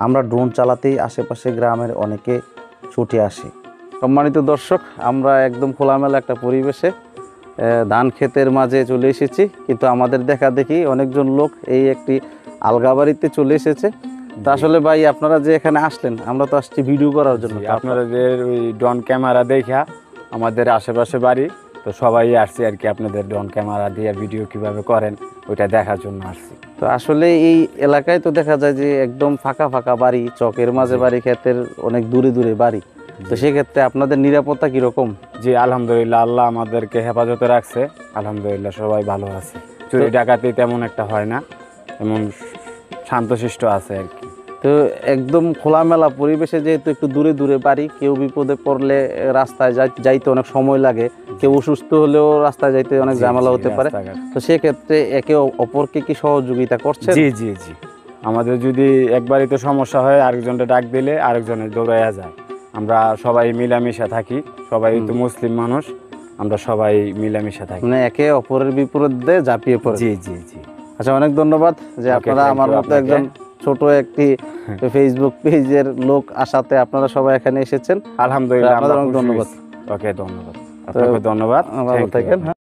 আমরা ড্রোন চালাতেই আশেপাশে গ্রামের অনেকে ছুটে আসে। সম্মানিত দর্শক, আমরা একদম খোলামেলা একটা পরিবেশে ধান ক্ষেতের মাঝে চলে এসেছি, কিন্তু আমাদের দেখা দেখি অনেকজন লোক এই একটি আলগা বাড়িতে চলে এসেছে। তো আসলে ভাই, আপনারা যে এখানে আসলেন, আমরা তো আসছি ভিডিও করার জন্য। আপনারা যে ওই ড্রোন ক্যামেরা দেখা আমাদের আশেপাশে বাড়ি, তো সবাই আসছি আর কি, আপনাদের ড্রোন ক্যামেরা দিয়ে ভিডিও কিভাবে করেন ওইটা দেখার জন্য আসছি। তো আসলে এই এলাকায় তো দেখা যায় যে একদম ফাঁকা ফাঁকা বাড়ি, চকের মাঝে বাড়ি, ক্ষেতের অনেক দূরে দূরে বাড়ি। তো সেক্ষেত্রে আপনাদের নিরাপত্তা কিরকম? জি আলহামদুলিল্লাহ, আল্লাহ আমাদেরকে হেফাজতে রাখছে, আলহামদুলিল্লাহ সবাই ভালো আছে। চুরি ডাকাতি তেমন একটা হয় না, এমন শান্তশিষ্ট আছে আর কি। তো একদম খোলামেলা পরিবেশে, যেহেতু একটু দূরে দূরে বাড়ি, কেউ বিপদে পড়লে রাস্তায় যাইতে অনেক সময় লাগে, কেউ অসুস্থ হলেও রাস্তায় যাইতে অনেক ঝামেলা হতে পারে। তো সেক্ষেত্রে একে অপরকে কি সহযোগিতা করছে? জি জি জি, আমাদের যদি এক বাড়িতে সমস্যা হয় আরেকজনটা ডাক দিলে আরেকজনের দৌড়াইয়া যায়। আমরা সবাই মিলামিশা থাকি, সবাই তো মুসলিম মানুষ, আমরা সবাই মিলামিশা থাকি, মানে একে অপরের বিপরীতে ঝাঁপিয়ে পড়ে। জি জি জি। আচ্ছা, অনেক ধন্যবাদ যে আপনারা আমার মতো একজন ছোট একটি ফেসবুক পেজের লোক আসাতে আপনারা সবাই এখানে এসেছেন। আলহামদুলিল্লাহ, আপনাদের অনেক ধন্যবাদ। ওকে, ধন্যবাদ, আপনাকে ধন্যবাদ, ভালো থাকেন।